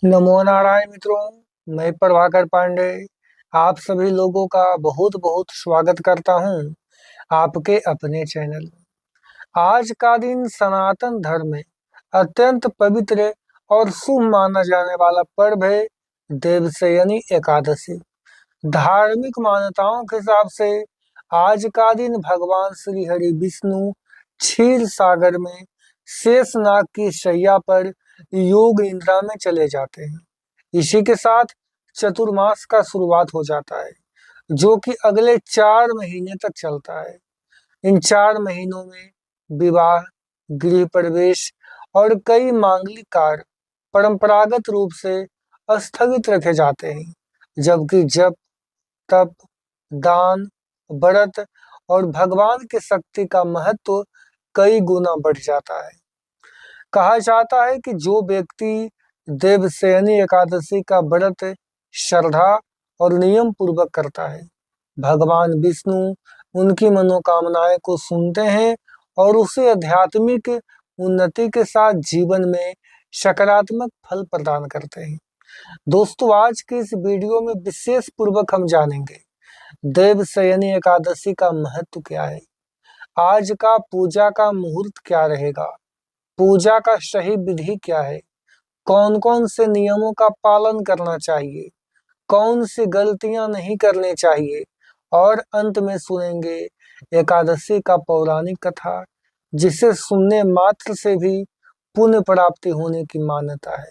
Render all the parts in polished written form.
नमो नारायण मित्रों, मैं प्रभाकर पांडे आप सभी लोगों का बहुत बहुत स्वागत करता हूं आपके अपने चैनल में। आज का दिन सनातन धर्म में अत्यंत पवित्र और शुभ माना जाने वाला पर्व है देवशयनी एकादशी। धार्मिक मान्यताओं के हिसाब से आज का दिन भगवान श्री हरि विष्णु क्षीर सागर में शेषनाग की शैया पर योग निद्रा में चले जाते हैं। इसी के साथ चतुर्मास का शुरुआत हो जाता है, जो कि अगले 4 महीने तक चलता है। इन 4 महीनों में विवाह, गृह प्रवेश और कई मांगलिक कार्य परंपरागत रूप से स्थगित रखे जाते हैं, जबकि जप, तप, दान, व्रत और भगवान की शक्ति का महत्व कई गुना बढ़ जाता है। कहा जाता है कि जो व्यक्ति देवशयनी एकादशी का व्रत श्रद्धा और नियम पूर्वक करता है, भगवान विष्णु उनकी मनोकामनाएं को सुनते हैं और उसे आध्यात्मिक उन्नति के साथ जीवन में सकारात्मक फल प्रदान करते हैं। दोस्तों, आज की इस वीडियो में विशेष पूर्वक हम जानेंगे देवशयनी एकादशी का महत्व क्या है, आज का पूजा का मुहूर्त क्या रहेगा, पूजा का सही विधि क्या है, कौन कौन से नियमों का पालन करना चाहिए, कौन सी गलतियां नहीं करनी चाहिए, और अंत में सुनेंगे एकादशी का पौराणिक कथा, जिसे सुनने मात्र से भी पुण्य प्राप्ति होने की मान्यता है।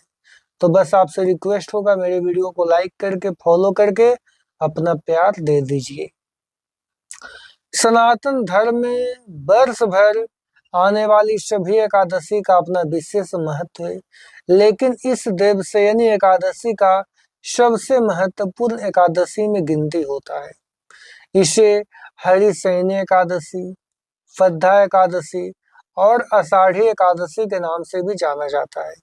तो बस आपसे रिक्वेस्ट होगा, मेरे वीडियो को लाइक करके फॉलो करके अपना प्यार दे दीजिए। सनातन धर्म में वर्ष भर आने वाली सभी एकादशी का अपना विशेष महत्व है, लेकिन इस देवशयनी एकादशी का सबसे महत्वपूर्ण एकादशी में गिनती होता है। इसे हरिशयनी एकादशी, फद्दा एकादशी और आषाढ़ी एकादशी के नाम से भी जाना जाता है।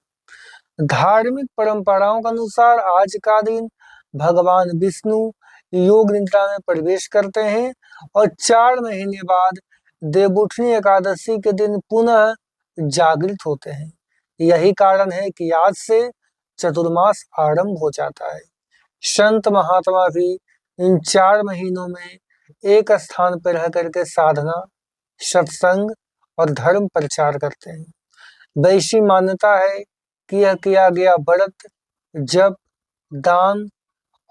धार्मिक परंपराओं के अनुसार आज का दिन भगवान विष्णु योग निद्रा में प्रवेश करते हैं और 4 महीने बाद देवउठनी एकादशी के दिन पुनः जागृत होते हैं। यही कारण है कि आज से चतुर्मास आरंभ हो जाता है। संत महात्मा भी इन 4 महीनों में एक स्थान पर रह करके साधना, सत्संग और धर्म प्रचार करते हैं। वैसी मान्यता है कि यह किया गया व्रत, जप, दान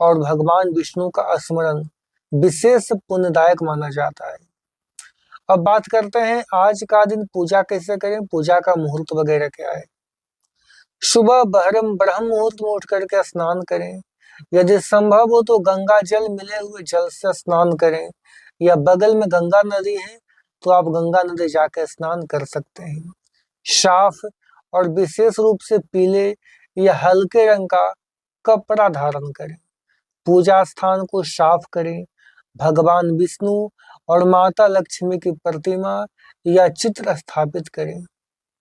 और भगवान विष्णु का स्मरण विशेष पुण्यदायक माना जाता है। अब बात करते हैं आज का दिन पूजा कैसे करें, पूजा का मुहूर्त वगैरह क्या है। सुबह ब्रह्म मुहूर्त में उठ करके स्नान करें। यदि संभव हो तो गंगा जल मिले हुए जल से स्नान करें, या बगल में गंगा नदी है तो आप गंगा नदी जाकर स्नान कर सकते हैं। साफ और विशेष रूप से पीले या हल्के रंग का कपड़ा धारण करें। पूजा स्थान को साफ करें। भगवान विष्णु और माता लक्ष्मी की प्रतिमा या चित्र स्थापित करें।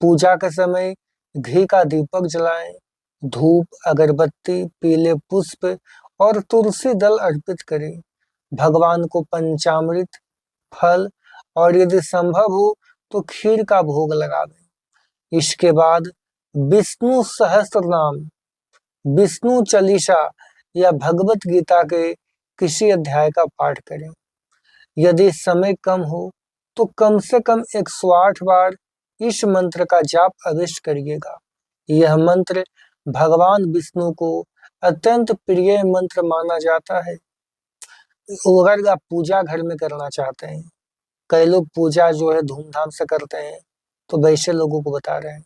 पूजा के समय घी का दीपक जलाएं। धूप, अगरबत्ती, पीले पुष्प और तुलसी दल अर्पित करें। भगवान को पंचामृत, फल और यदि संभव हो तो खीर का भोग लगावें। इसके बाद विष्णु सहस्त्र नाम, विष्णु चालीसा या भगवत गीता के किसी अध्याय का पाठ करें। यदि समय कम हो तो कम से कम 108 बार इस मंत्र का जाप अवश्य करिएगा। यह मंत्र भगवान विष्णु को अत्यंत प्रिय मंत्र माना जाता है। अगर आप पूजा घर में करना चाहते हैं, कई लोग पूजा जो है धूमधाम से करते हैं, तो वैसे लोगों को बता रहे हैं।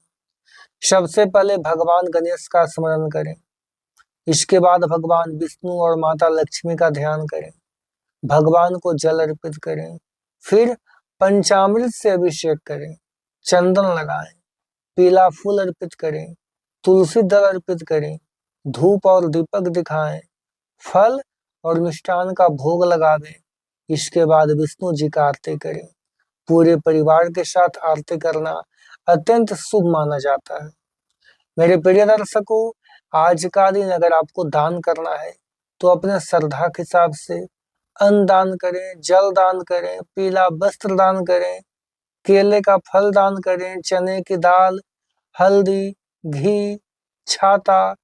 सबसे पहले भगवान गणेश का स्मरण करें। इसके बाद भगवान विष्णु और माता लक्ष्मी का ध्यान करें। भगवान को जल अर्पित करें। फिर पंचामृत से अभिषेक करें। चंदन लगाएं। पीला फूल अर्पित करें। तुलसी दल अर्पित करें। धूप और दीपक दिखाएं। फल और मिष्ठान का भोग लगावें। इसके बाद विष्णु जी का आरती करें। पूरे परिवार के साथ आरती करना अत्यंत शुभ माना जाता है। मेरे प्रिय दर्शकों, आज का दिन अगर आपको दान करना है तो अपने श्रद्धा के हिसाब से अन्न दान करें, जल दान करें, पीला वस्त्र दान करें, केले का फल दान करें, चने की दाल, हल्दी, घी, छाता,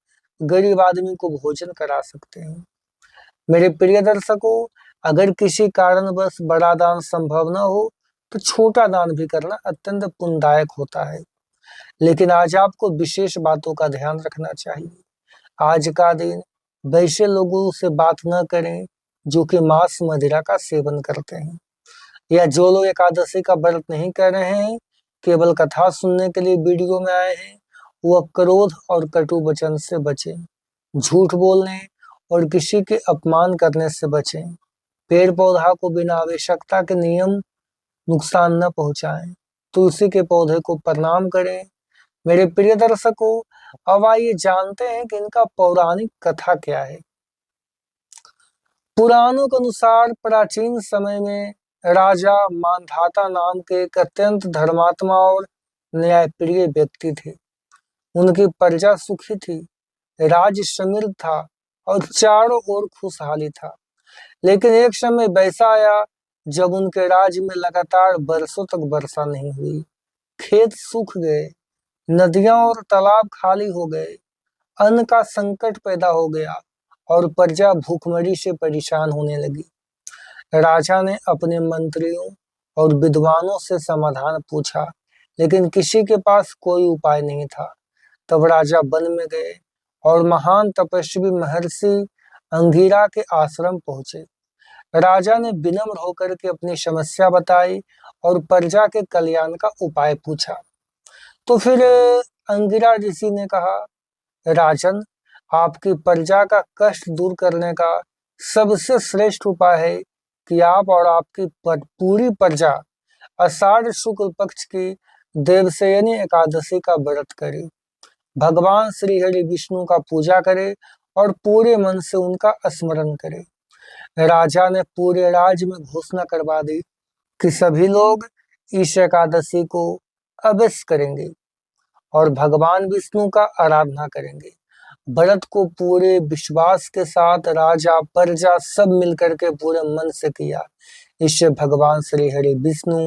गरीब आदमी को भोजन करा सकते हैं। मेरे प्रिय दर्शकों, अगर किसी कारणवश बड़ा दान संभव न हो तो छोटा दान भी करना अत्यंत पुण्यदायक होता है। लेकिन आज आपको विशेष बातों का ध्यान रखना चाहिए। आज का दिन वैसे लोगों से बात न करें जो कि मांस मदिरा का सेवन करते हैं, या जो लोग एकादशी का व्रत नहीं कर रहे हैं, केवल कथा सुनने के लिए वीडियो में आए हैं, वह क्रोध और कटु वचन से बचें। झूठ बोलने और किसी के अपमान करने से बचें। पेड़ पौधा को बिना आवश्यकता के नियम नुकसान न पहुंचाएं। तुलसी के पौधे को प्रणाम करें। मेरे प्रिय दर्शकों, अब आइए जानते हैं कि इनका पौराणिक कथा क्या है। पुराणों के अनुसार प्राचीन समय में राजा मानधाता नाम के एक अत्यंत धर्मात्मा और न्यायप्रिय व्यक्ति थे। उनकी प्रजा सुखी थी, राज्य समृद्ध था और चारों ओर खुशहाली था। लेकिन एक समय वैसा आया जब उनके राज्य में लगातार बरसों तक वर्षा नहीं हुई। खेत सूख गए, नदियां और तालाब खाली हो गए, अन्न का संकट पैदा हो गया और प्रजा भूखमरी से परेशान होने लगी। राजा ने अपने मंत्रियों और विद्वानों से समाधान पूछा, लेकिन किसी के पास कोई उपाय नहीं था। तब राजा वन में गए और महान तपस्वी महर्षि अंगिरा के आश्रम पहुंचे। राजा ने विनम्र होकर के अपनी समस्या बताई और प्रजा के कल्याण का उपाय पूछा। तो फिर अंगिरा ऋषि ने कहा, राजन, आपकी प्रजा का कष्ट दूर करने का सबसे श्रेष्ठ उपाय है कि आप और आपकी पूरी प्रजा आषाढ़ शुक्ल पक्ष की देवशयनी एकादशी का व्रत करे, भगवान श्री हरि विष्णु का पूजा करे और पूरे मन से उनका स्मरण करे। राजा ने पूरे राज्य में घोषणा करवा दी कि सभी लोग इस एकादशी को अवश्य करेंगे और भगवान विष्णु का आराधना करेंगे। व्रत को पूरे विश्वास के साथ राजा प्रजा सब मिलकर के पूरे मन से किया। इससे भगवान श्री हरि विष्णु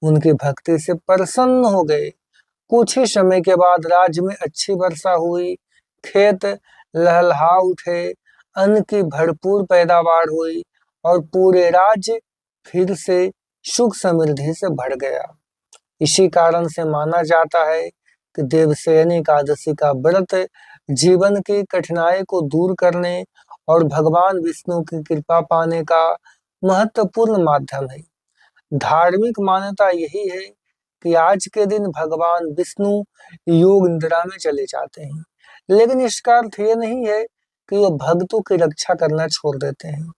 उनकी भक्ति से प्रसन्न हो गए। कुछ ही समय के बाद राज्य में अच्छी वर्षा हुई, खेत लहलहा उठे, अन्न की भरपूर पैदावार हुई और पूरे राज्य फिर से सुख समृद्धि से भर गया। इसी कारण से माना जाता है कि देवशयनी एकादशी का व्रत जीवन की कठिनाई को दूर करने और भगवान विष्णु की कृपा पाने का महत्वपूर्ण माध्यम है। धार्मिक मान्यता यही है कि आज के दिन भगवान विष्णु योग निद्रा में चले जाते हैं, लेकिन इसका अर्थ ये नहीं है कि वो भक्तों की रक्षा करना छोड़ देते हैं।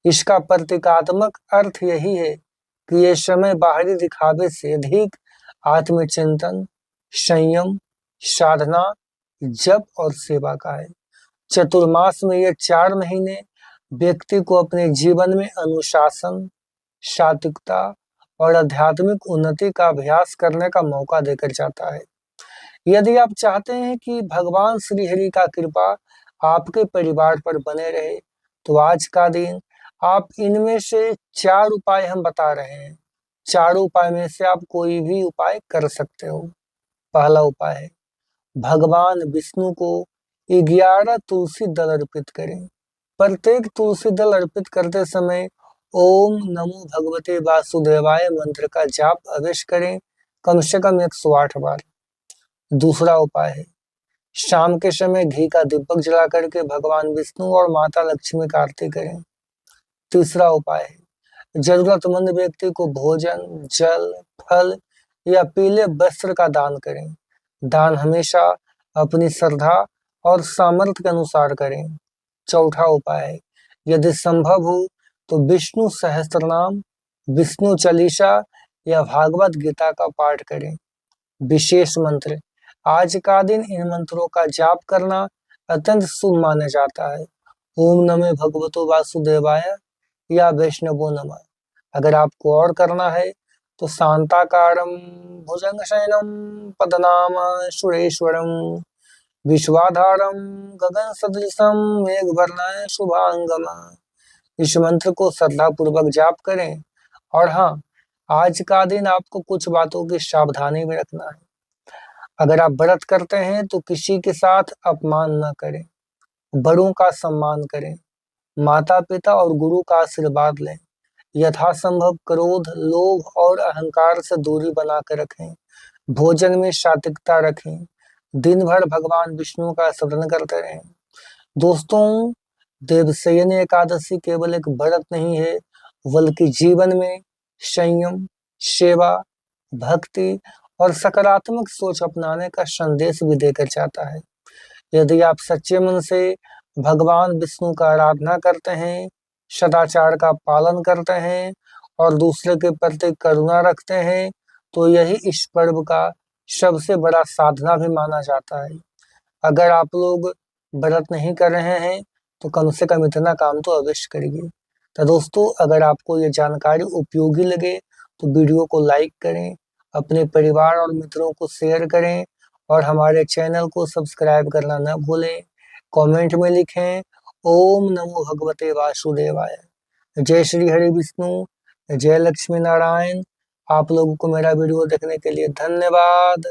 इसका प्रतीकात्मक अर्थ यही है कि ये समय बाहरी दिखावे से अधिक आत्मचिंतन, संयम, साधना, जप और सेवा का है। चतुर्मास में ये 4 महीने व्यक्ति को अपने जीवन में अनुशासन, सात्विकता और आध्यात्मिक उन्नति का अभ्यास करने का मौका देकर जाता है। यदि आप चाहते हैं कि भगवान श्री हरि का कृपा आपके परिवार पर बने रहे, तो आज का दिन आप इनमें से 4 उपाय हम बता रहे हैं। 4 उपाय में से आप कोई भी उपाय कर सकते हो। पहला उपाय है, भगवान विष्णु को 11 तुलसी दल अर्पित करें। प्रत्येक तुलसी दल अर्पित करते समय ओम नमो भगवते वासुदेवाय मंत्र का जाप अवश्य करें, कम से कम 108 बार। दूसरा उपाय है, शाम के समय घी का दीपक जला करके भगवान विष्णु और माता लक्ष्मी का आरती करें। तीसरा उपाय है, जरूरतमंद व्यक्ति को भोजन, जल, फल या पीले वस्त्र का दान करें। दान हमेशा अपनी श्रद्धा और सामर्थ्य के अनुसार करें। चौथा उपाय है, यदि संभव हो तो विष्णु सहस्त्रनाम, विष्णु चालीसा या भागवत गीता का पाठ करें। विशेष मंत्र, आज का दिन इन मंत्रों का जाप करना अत्यंत शुभ माना जाता है। ओम नमः भगवतो वासुदेवाय या वैष्णवो नमः। अगर आपको और करना है तो शांताकारं भुजंगशयनं पद्मनाभ सुरेश्वरं विश्वाधारं गगन सदृशं मेघवर्णं शुभांगम। इस मंत्र को श्रद्धापूर्वक जाप करें। और हाँ, आज का दिन आपको कुछ बातों की सावधानी में रखना है। अगर आप व्रत करते हैं तो किसी के साथ अपमान न करें, बड़ों का सम्मान करें, माता पिता और गुरु का आशीर्वाद लें, यथासंभव क्रोध, लोभ और अहंकार से दूरी बना कर रखें, भोजन में सात्विकता रखें, दिन भर भगवान विष्णु का स्मरण करते रहें। दोस्तों, देवशयनी एकादशी केवल एक व्रत नहीं है, बल्कि जीवन में संयम, सेवा, भक्ति और सकारात्मक सोच अपनाने का संदेश भी देकर जाता है। यदि आप सच्चे मन से भगवान विष्णु का आराधना करते हैं, सदाचार का पालन करते हैं और दूसरे के प्रति करुणा रखते हैं, तो यही इस पर्व का सबसे बड़ा साधना भी माना जाता है। अगर आप लोग व्रत नहीं कर रहे हैं, तो कम से कम इतना काम तो अवश्य करिए। तो दोस्तों, अगर आपको ये जानकारी उपयोगी लगे, तो वीडियो को लाइक करें, अपने परिवार और मित्रों को शेयर करें और हमारे चैनल को सब्सक्राइब करना न भूलें। कमेंट में लिखें ओम नमो भगवते वासुदेवाय। जय श्री हरि विष्णु, जय लक्ष्मी नारायण। आप लोगों को मेरा वीडियो देखने के लिए धन्यवाद।